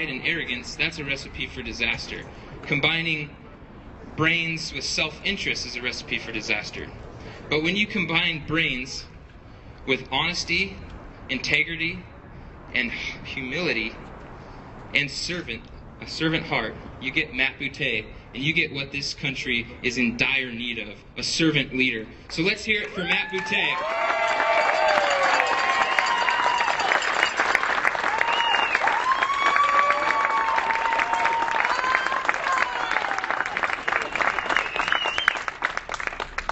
pride and arrogance, that's a recipe for disaster. Combining brains with self-interest is a recipe for disaster. But when you combine brains with honesty, integrity, and humility, and a servant heart, you get Matt Boutte, and you get what this country is in dire need of, a servant leader. So let's hear it for Matt Boutte.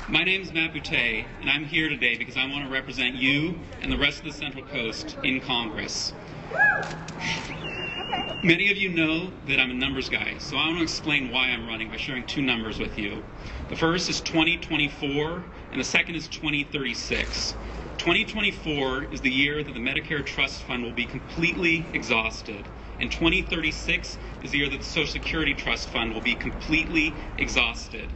My name is Matt Boutte, and I'm here today because I want to represent you and the rest of the Central Coast in Congress. Many of you know that I'm a numbers guy, so I want to explain why I'm running by sharing two numbers with you. The first is 2024, and the second is 2036. 2024 is the year that the Medicare Trust Fund will be completely exhausted, and 2036 is the year that the Social Security Trust Fund will be completely exhausted.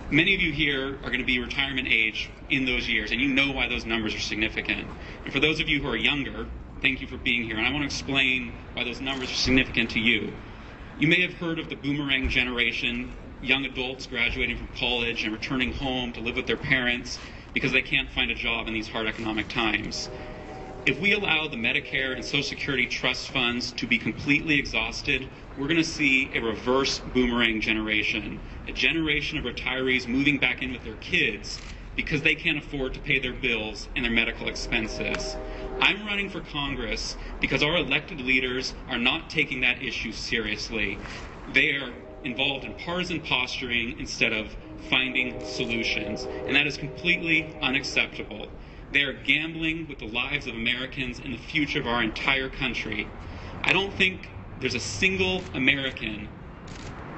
Many of you here are going to be retirement age in those years, and you know why those numbers are significant. And for those of you who are younger, thank you for being here, and I want to explain why those numbers are significant to you. You may have heard of the boomerang generation, young adults graduating from college and returning home to live with their parents because they can't find a job in these hard economic times. If we allow the Medicare and Social Security trust funds to be completely exhausted, we're going to see a reverse boomerang generation, a generation of retirees moving back in with their kids because they can't afford to pay their bills and their medical expenses. I'm running for Congress because our elected leaders are not taking that issue seriously. They are involved in partisan posturing instead of finding solutions, and that is completely unacceptable. They are gambling with the lives of Americans and the future of our entire country. I don't think there's a single American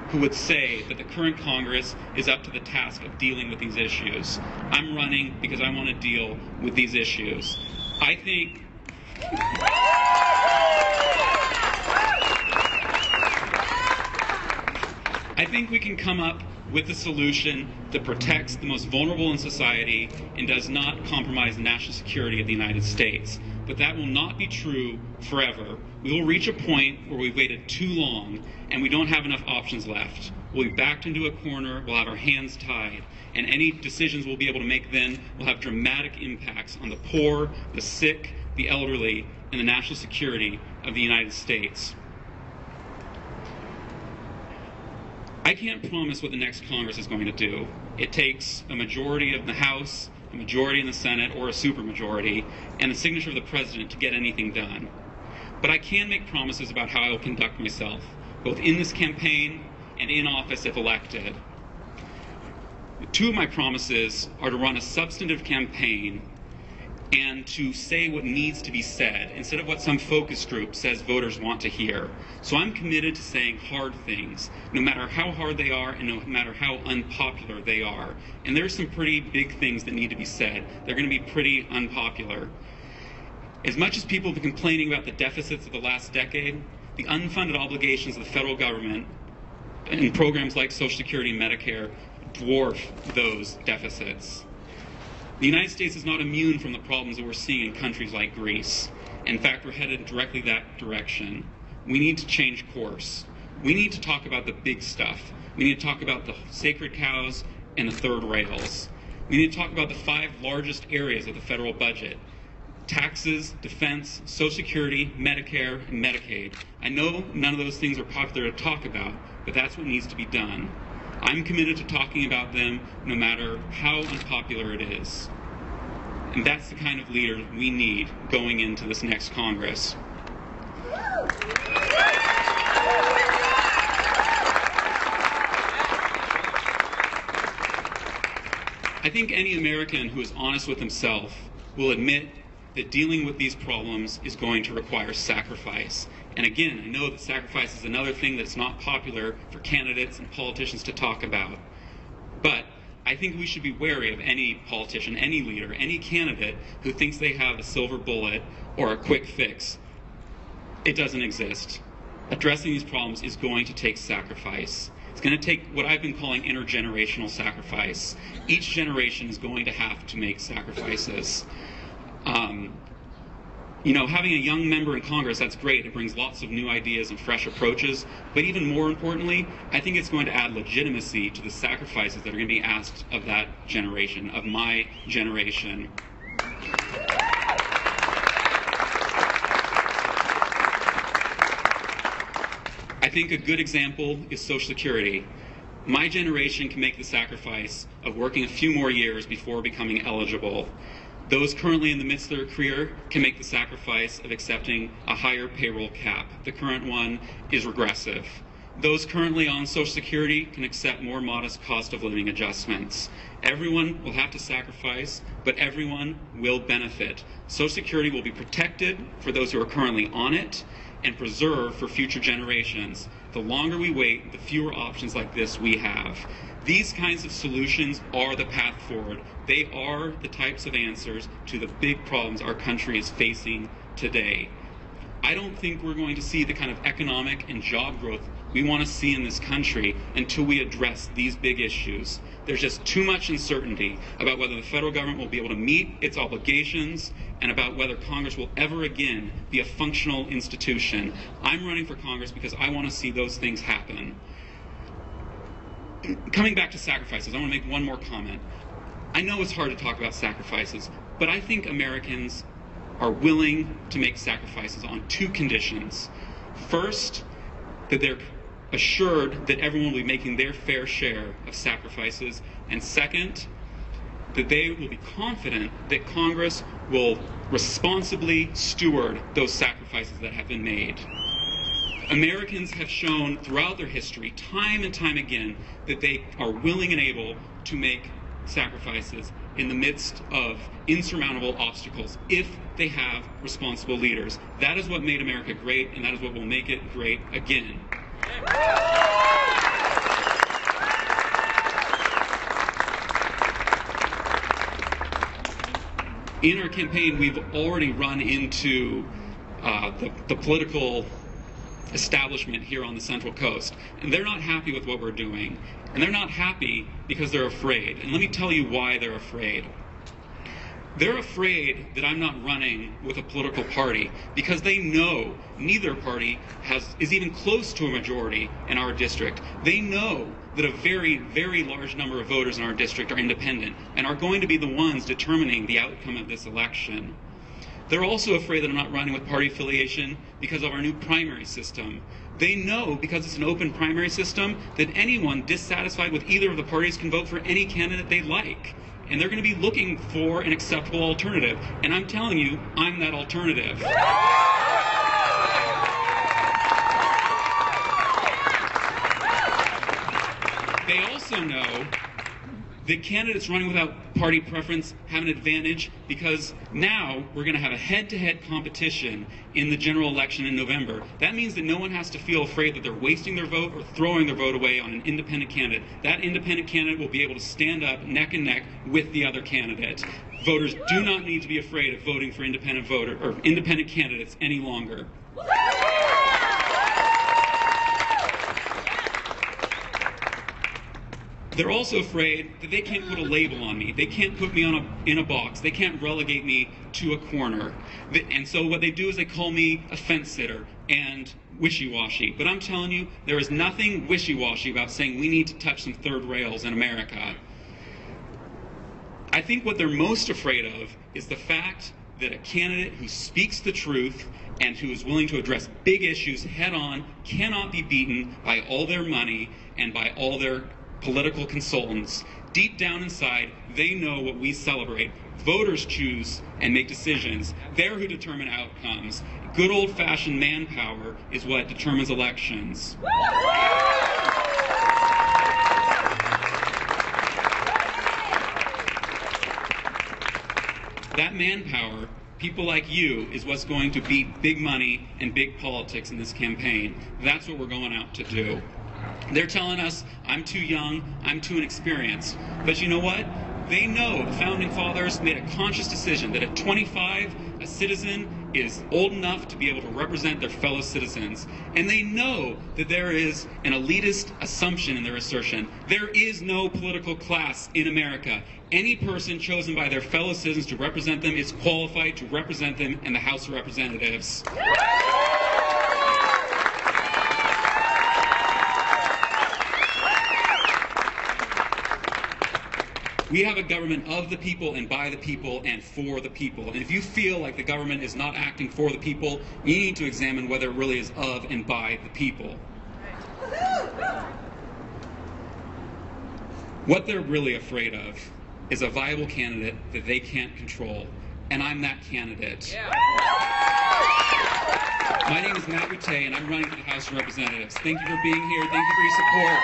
who would say that the current Congress is up to the task of dealing with these issues. I'm running because I want to deal with these issues. I think we can come up with a solution that protects the most vulnerable in society and does not compromise the national security of the United States. But that will not be true forever. We will reach a point where we've waited too long and we don't have enough options left. We'll be backed into a corner, we'll have our hands tied, and any decisions we'll be able to make then will have dramatic impacts on the poor, the sick, the elderly, and the national security of the United States. I can't promise what the next Congress is going to do. It takes a majority of the House, a majority in the Senate, or a supermajority, and the signature of the President to get anything done. But I can make promises about how I will conduct myself, both in this campaign and in office if elected. Two of my promises are to run a substantive campaign and to say what needs to be said instead of what some focus group says voters want to hear. So I'm committed to saying hard things, no matter how hard they are and no matter how unpopular they are. And there's some pretty big things that need to be said. They're going to be pretty unpopular. As much as people have been complaining about the deficits of the last decade, the unfunded obligations of the federal government in programs like Social Security and Medicare dwarf those deficits. The United States is not immune from the problems that we're seeing in countries like Greece. In fact, we're headed directly that direction. We need to change course. We need to talk about the big stuff. We need to talk about the sacred cows and the third rails. We need to talk about the 5 largest areas of the federal budget: taxes, defense, Social Security, Medicare, and Medicaid. I know none of those things are popular to talk about, but that's what needs to be done. I'm committed to talking about them no matter how unpopular it is. And that's the kind of leader we need going into this next Congress. I think any American who is honest with himself will admit that dealing with these problems is going to require sacrifice. And again, I know that sacrifice is another thing that's not popular for candidates and politicians to talk about. But I think we should be wary of any politician, any leader, any candidate who thinks they have a silver bullet or a quick fix. It doesn't exist. Addressing these problems is going to take sacrifice. It's going to take what I've been calling intergenerational sacrifice. Each generation is going to have to make sacrifices. You know, having a young member in Congress, that's great. It brings lots of new ideas and fresh approaches. But even more importantly, I think it's going to add legitimacy to the sacrifices that are going to be asked of that generation, of my generation. I think a good example is Social Security. My generation can make the sacrifice of working a few more years before becoming eligible. Those currently in the midst of their career can make the sacrifice of accepting a higher payroll cap. The current one is regressive. Those currently on Social Security can accept more modest cost of living adjustments. Everyone will have to sacrifice, but everyone will benefit. Social Security will be protected for those who are currently on it and preserved for future generations. The longer we wait, the fewer options like this we have. These kinds of solutions are the path forward. They are the types of answers to the big problems our country is facing today. I don't think we're going to see the kind of economic and job growth we want to see in this country until we address these big issues. There's just too much uncertainty about whether the federal government will be able to meet its obligations and about whether Congress will ever again be a functional institution. I'm running for Congress because I want to see those things happen. Coming back to sacrifices, I want to make one more comment. I know it's hard to talk about sacrifices, but I think Americans are willing to make sacrifices on two conditions. First, that they're assured that everyone will be making their fair share of sacrifices, and second, that they will be confident that Congress will responsibly steward those sacrifices that have been made. Americans have shown throughout their history, time and time again, that they are willing and able to make sacrifices in the midst of insurmountable obstacles if they have responsible leaders. That is what made America great, and that is what will make it great again. In our campaign, we've already run into the political establishment here on the Central Coast, and they're not happy with what we're doing, and they're not happy because they're afraid. And let me tell you why they're afraid. They're afraid that I'm not running with a political party because they know neither party is even close to a majority in our district. They know that a very, very large number of voters in our district are independent and are going to be the ones determining the outcome of this election. They're also afraid that I'm not running with party affiliation because of our new primary system. They know, because it's an open primary system, that anyone dissatisfied with either of the parties can vote for any candidate they like. And they're going to be looking for an acceptable alternative. And I'm telling you, I'm that alternative. They also know that candidates running without party preference have an advantage because now we're going to have a head-to-head competition in the general election in November. That means that no one has to feel afraid that they're wasting their vote or throwing their vote away on an independent candidate. That independent candidate will be able to stand up neck and neck with the other candidate. Voters do not need to be afraid of voting for independent candidates any longer. They're also afraid that they can't put a label on me. They can't put me in a box. They can't relegate me to a corner. And so what they do is they call me a fence sitter and wishy-washy. But I'm telling you, there is nothing wishy-washy about saying we need to touch some third rails in America. I think what they're most afraid of is the fact that a candidate who speaks the truth and who is willing to address big issues head-on cannot be beaten by all their money and by all their political consultants. Deep down inside, they know what we celebrate. Voters choose and make decisions. They're who determine outcomes. Good old-fashioned manpower is what determines elections. That manpower, people like you, is what's going to beat big money and big politics in this campaign. That's what we're going out to do. They're telling us I'm too young, I'm too inexperienced. But you know what? They know the Founding Fathers made a conscious decision that at 25, a citizen is old enough to be able to represent their fellow citizens, and they know that there is an elitist assumption in their assertion. There is no political class in America. Any person chosen by their fellow citizens to represent them is qualified to represent them in the House of Representatives. We have a government of the people and by the people and for the people. And if you feel like the government is not acting for the people, you need to examine whether it really is of and by the people. What they're really afraid of is a viable candidate that they can't control. And I'm that candidate. Yeah. My name is Boutte, and I'm running for the House of Representatives. Thank you for being here. Thank you for your support.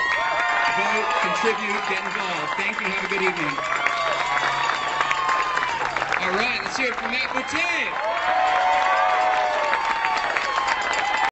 Vote, contribute, get involved. Thank you. Have a good evening. All right, let's hear it from Boutte.